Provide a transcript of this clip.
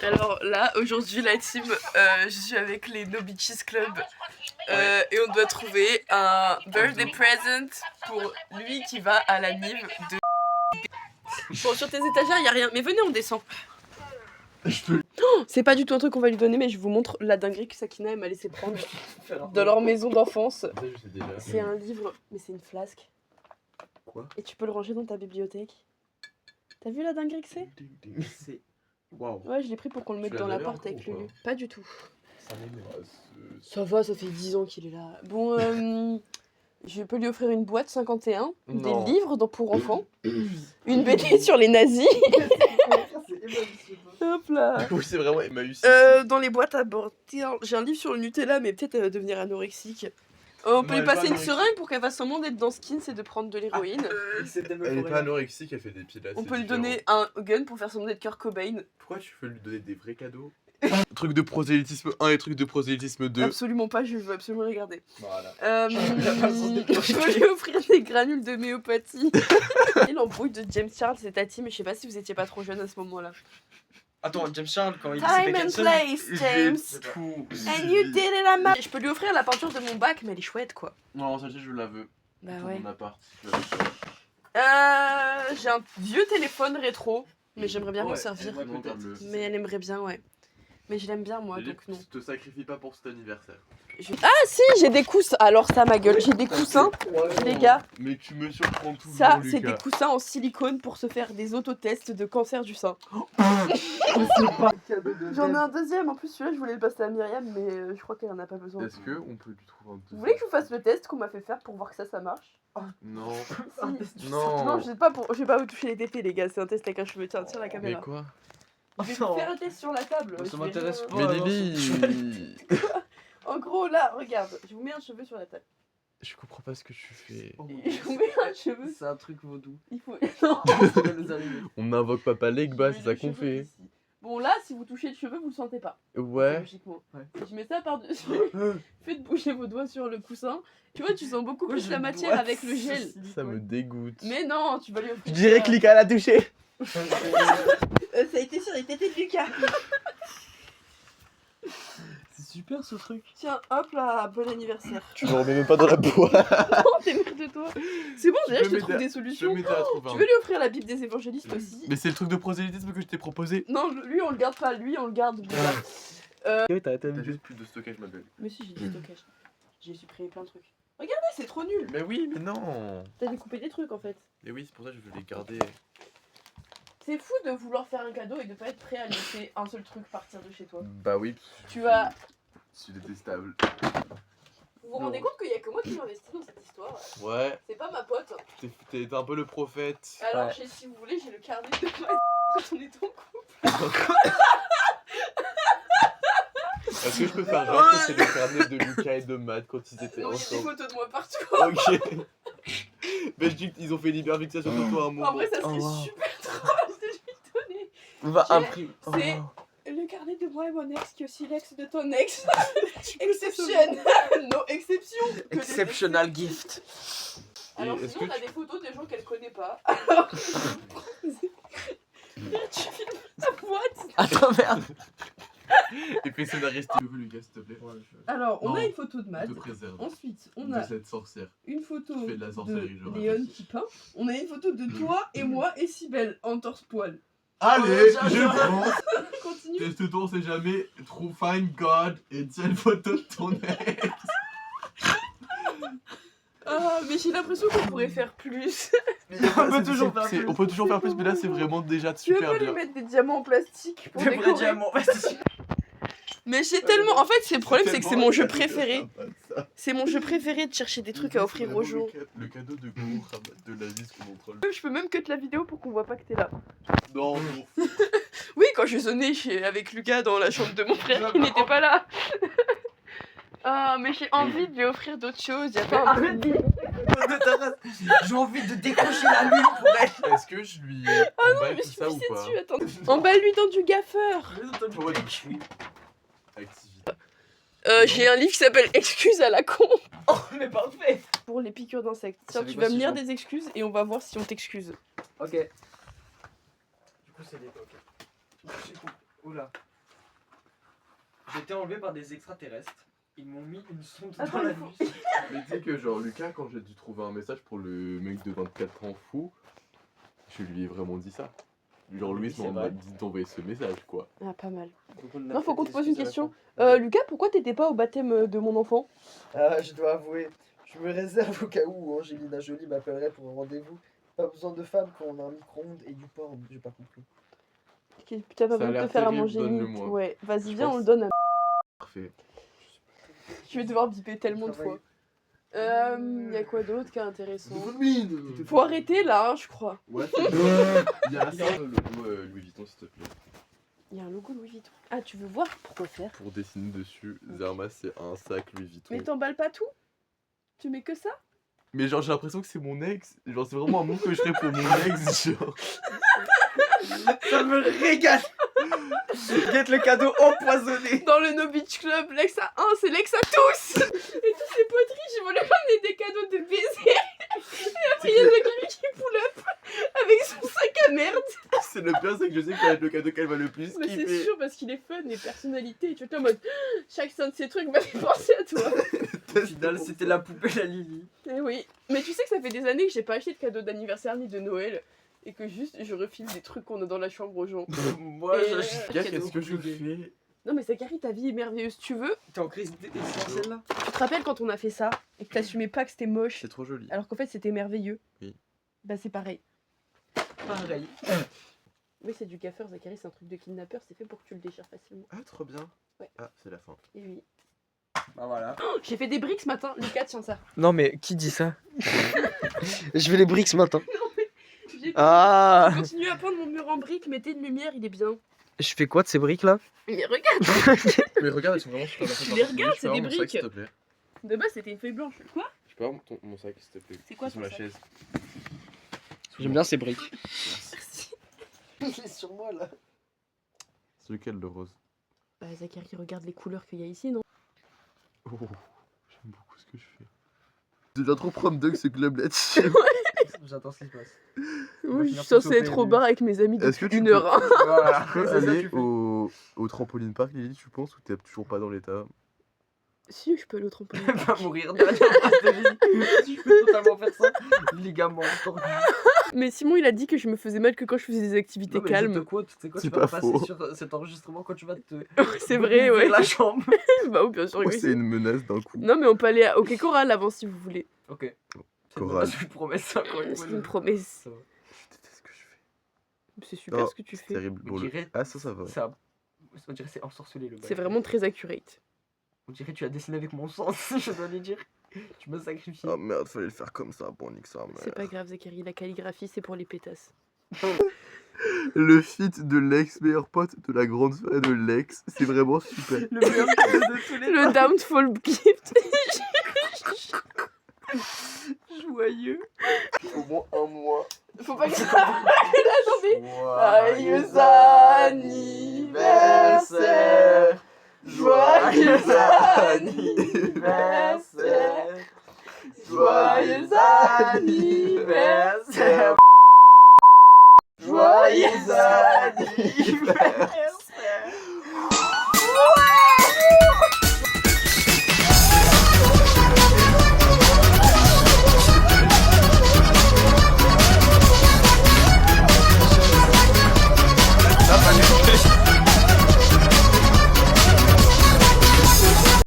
Alors là, aujourd'hui, la team, je suis avec les No Bitches Club et on doit trouver un birthday present pour lui qui va à la Nive de... Bon, sur tes étagères, il n'y a rien, mais venez, on descend. Oh, c'est pas du tout un truc qu'on va lui donner, mais je vous montre la dinguerie que Sakina m'a laissé prendre de leur maison d'enfance. C'est un livre, mais c'est une flasque. Quoi? Et tu peux le ranger dans ta bibliothèque. T'as vu la dinguerie que c'est? C'est... Waouh. Ouais, je l'ai pris pour qu'on le mette dans la porte avec Lulu. Pas du tout. Ça m'énerve. Ça va, ça fait 10 ans qu'il est là. Bon, je peux lui offrir une boîte 51, Non. des livres pour enfants, une BD sur les nazis. Hop là. Oui, c'est vraiment Emmaüs. Dans les boîtes à bord, j'ai un livre sur le Nutella, mais peut-être elle va devenir anorexique. On peut lui passer une seringue pour qu'elle fasse semblant d'être dans Skins et de prendre de l'héroïne. Elle est pas anorexique, elle fait des pilates. On peut lui donner un gun pour faire semblant d'être Kurt Cobain. Pourquoi tu veux lui donner des vrais cadeaux? Truc de prosélytisme 1 et truc de prosélytisme 2. Absolument pas, je veux absolument les garder. Voilà. Je peux lui offrir des granules de méopathie. Et l'embrouille de James Charles, c'est Tati, mais je sais pas si vous étiez pas trop jeune à ce moment-là. Attends, James Charles, quand il Time and place, James. Tout. And you did it à ma... Je peux lui offrir la peinture de mon bac, mais elle est chouette, quoi. Non, celle-ci, je la veux. Bah Dans ouais. mon appart. J'ai un vieux téléphone rétro, mais j'aimerais bien m'en servir. Ouais, peut-être. Mais elle aimerait bien, ouais. Mais je l'aime bien, moi, donc non. Te sacrifie pas pour cet anniversaire. Ah si, j'ai des coussins. Alors ça, ma gueule, j'ai des coussins, les gars. Mais tu me surprends toujours, Ça, Lucas. c'est des coussins en silicone pour se faire des autotests de cancer du sein. J'en ai un deuxième, en plus celui-là je voulais le passer à Myriam, mais je crois qu'elle en a pas besoin. Est-ce qu'on peut lui trouver un deuxième? Vous voulez que je vous fasse le test qu'on m'a fait faire pour voir que ça marche? Non. Si. Non. Non, je vais pas vous toucher les tétés, les gars, c'est un test avec un cheveu. Tiens, la Mais caméra. quoi? Je vais vous faire un test sur la table. Ça je vais m'intéresse rien- pas. Mais Lily. En gros, là, regarde, je vous mets un cheveu sur la table. Je comprends pas ce que tu fais. Je vous mets un cheveu. C'est un truc vaudou. Il faut. Non. Ça va nous arriver. On n'invoque pas Legba, Je c'est mets ça le qu'on cheveu fait. ici. Bon, là, si vous touchez le cheveu, vous le sentez pas. Ouais. Logiquement. Ouais. Si je mets ça par-dessus, faites bouger vos doigts sur le coussin. Tu vois, tu sens beaucoup plus la matière avec le gel. Ça me dégoûte. Mais non, tu vas lui offrir. Je dirais que Lucas l'a touché. Ça a été sur les tétés de Lucas. C'est super ce truc. Tiens, hop là, bon anniversaire. Tu le remets même pas dans la boîte. Non, t'es merde de toi. C'est bon, déjà, je te peux trouve m'aider des Je solutions. vais m'aider à trouver Tu un. veux lui offrir la Bible des évangélistes aussi? Mais c'est le truc de prosélytisme que je t'ai proposé. Non, lui, on le garde pas. Lui, on le garde. T'as juste plus de stockage, ma belle. Mais si, j'ai du stockage. J'ai supprimé plein de trucs. Regardez, c'est trop nul. Mais oui, mais non. T'as découpé des trucs en fait. Mais oui, c'est pour ça que je veux les garder. C'est fou de vouloir faire un cadeau et de pas être prêt à laisser un seul truc partir de chez toi. Bah oui. Tu vas. Je suis détestable. Vous vous rendez compte qu'il y a que moi qui m'investis dans cette histoire? Ouais. C'est pas ma pote. T'es un peu le prophète. Alors, Ouais. si vous voulez, j'ai le carnet de quand on est en couple. Est-ce que je peux faire genre que c'est le carnet de Lucas et de Matt quand ils étaient Non, il y a des ensemble? photos de moi partout. Ok. Mais je dis qu'ils ont fait une hyperfixation de toi à un moment. En vrai, ça serait Oh, wow. super drôle de lui donner. On va J'ai- imprimer. C'est le carnet de moi et mon ex qui est aussi l'ex de ton ex. Exception. No exception. Que des Exceptional gift. Alors Et est-ce sinon, que on a tu- des photos des gens qu'elle connaît pas. Alors, tu filmes ta boîte. Attends, merde. Et fais scénariste si tu veux, Lucas, s'il te plaît. Alors, on Non. a une photo de Matt. Je te préserve. Ensuite, on De a cette sorcière. une photo Tu fais de la sorcellerie, je de rappelle. Léon qui peint. On a une photo de toi et moi et Cybèle en torse-poil. Allez, tiens, je tiens. prends. Continue. Teste ton, c'est jamais. True find God et tiens une photo de ton ex. Ah, mais j'ai l'impression qu'on pourrait faire plus. On peut toujours faire plus. On peut toujours faire plus, mais là c'est vraiment déjà Tu veux super pas lui bien. mettre des diamants en plastique pour Des vrais décorer? diamants. Vas-y. Mais j'ai tellement... En fait, c'est le problème, c'est que c'est mon jeu tellement préféré. sympa, ça. C'est mon jeu préféré de chercher des trucs à offrir aux gens. Le cadeau de Gourou de la vie qu'on montre. Je peux même cut la vidéo pour qu'on voit pas que t'es là. Non, non. Oui, quand je sonnais avec Lucas dans la chambre de mon frère, il n'était pas là. Ah, mais j'ai envie de lui offrir d'autres choses. Y a pas un peu de... J'ai envie de décrocher la lune pour elle. Est-ce que je lui emballe Mais tout je ça ou suis pas? dessus, attends. Emballe-lui dans du gaffeur. Ouais, activité. J'ai un livre qui s'appelle Excuses à la con. Oh, mais parfait. Pour les piqûres d'insectes. Tiens, Ça fait tu quoi, vas me si lire je- des excuses et on va voir si on t'excuse. Ok. Du coup, c'est des. Ok. Oula. J'ai été enlevé par des extraterrestres. Ils m'ont mis une sonde Attends, dans la il faut- nuit. Mais tu sais que genre Lucas, quand j'ai dû trouver un message pour le mec de 24 ans fou, je lui ai vraiment dit ça. Genre Oui, Louis c'est m'a vrai. dit d'envoyer ce message quoi. Ah, pas mal. Donc, on a Non, faut fait qu'on des te pose une excuses à la question. fin. Lucas, pourquoi t'étais pas au baptême de mon enfant? Je dois avouer, je me réserve au cas où Angelina Jolie m'appellerait pour un rendez-vous. Pas besoin de femme quand on a un micro-ondes et du porn, j'ai pas compris. T'as pas Ça a besoin de l'air te faire à terrible, manger donne-le ni. moi. Ouais, vas-y, Je viens, on pense. le donne à. Parfait. Je vais devoir biper tellement de Travail. fois. Y'a quoi d'autre qui est intéressant? Faut Faut arrêter là, hein, je crois. Ouais, c'est bon. Il y a ça, le logo Louis Vuitton s'il te plaît. Il y a un logo Louis Vuitton. Ah, tu veux voir? Pourquoi faire? Pour dessiner dessus, Zerma c'est un sac Louis Vuitton. Mais t'emballes pas tout? Tu mets que ça? Mais genre j'ai l'impression que c'est mon ex. Genre c'est vraiment un mot que je ferais pour mon ex genre. Ça me régale. Guette le cadeau empoisonné. Dans le No Beach Club, l'ex à un, c'est l'ex à tous! Et tous ces poteries, je voulais ramener des cadeaux de baiser. Et après, il y a celui qui pull up avec son sac à merde. C'est le pire, c'est que je sais que ça va être le cadeau qu'elle va le plus Mais c'est kiffer. sûr, parce qu'il est fun et personnalité. Tu vois, t'es en mode, chaque de ces trucs m'a fait penser à toi. Au final, c'était la poupée la Lily. Eh oui. Mais tu sais que ça fait des années que j'ai pas acheté de cadeau d'anniversaire ni de Noël. Et que juste, je refile des trucs qu'on a dans la chambre aux gens. Moi, Et- j'achète. Gars, qu'est-ce que je fais? Non mais Zachary, ta vie est merveilleuse. Tu veux? T'es en crise existentielle là? Tu te rappelles quand on a fait ça et que t'assumais pas que c'était moche C'est trop joli. alors qu'en fait c'était merveilleux? Oui. Bah c'est pareil. Pareil. Oui, c'est du gaffeur, Zachary, c'est un truc de kidnappeur, c'est fait pour que tu le déchires facilement. Ah, trop bien. Ouais. Ah, c'est la fin. Et oui. Bah voilà. Oh, j'ai fait des briques ce matin. Lucas, tiens ça. Non, mais qui dit ça? Je vais les briques ce matin. J'ai Ah! continué à peindre mon mur en briques, mettez une lumière, il est bien. Je fais quoi de ces briques là? Mais regarde, Mais regarde, elles sont vraiment super bien faites. Tu les regardes, Je peux c'est des avoir mon sac, briques. s'il te plaît. de base c'était une feuille blanche. Quoi? Je peux avoir mon sac s'il te plaît. C'est quoi sur ton la sac? chaise. J'aime bien ces briques. Merci. Il est sur moi là. C'est lequel le rose? Bah Zachary, regarde les couleurs qu'il y a ici, non? Oh, j'aime beaucoup ce que je fais. C'est déjà trop prom dog ce club là-dessus. J'attends ce qui se passe. Oui, je finir suis tout censée être au PMU. bar avec mes amis Est-ce que depuis tu une peux- heure. Hein. Voilà. Tu peux C'est ça que aller tu fais. au trampoline park Lily, tu penses, ou t'es toujours pas dans l'état? Si, je peux aller au trampoline. Elle va mourir dernière phrase de vie. Je peux totalement faire ça. Ligament tordu. Mais Simon, il a dit que je me faisais mal que quand je faisais des activités Non, mais je te calmes. quote, tu sais quoi, C'est tu vas pas passer faux. sur cet enregistrement quand tu vas te. C'est vrai, ouais. ouvrir la chambre. Bah oui, bien sûr. Oh, que oui. c'est une menace d'un coup. Non, mais on peut aller au Quai Choral avant si vous voulez. Ok. Choral. Je vous promets ça quand même. C'est une promesse. Ça va. Je déteste ce que je fais. C'est super Oh, ce que tu C'est fais. terrible. On Bon, le- dirait- Ah, ça va. Ça. On dirait que c'est ensorcelé le bail. C'est vraiment très accurate. On dirait que tu as dessiné avec mon sang, je dois le dire. Tu m'as sacrifié. Oh merde, fallait le faire comme ça. Bon, nique ça. C'est pas grave, Zachary. La calligraphie, c'est pour les pétasses. Le feat de l'ex meilleur pote de la grande soirée de l'ex, c'est vraiment super. Le meilleur cadeau de tous les Le Downfall Gift. joyeux. Au moins un mois. Faut pas que ça. Attendez. Joyeux anniversaire. Joyeux anniversaire. Joyeux anniversaire. Joyeux anniversaire.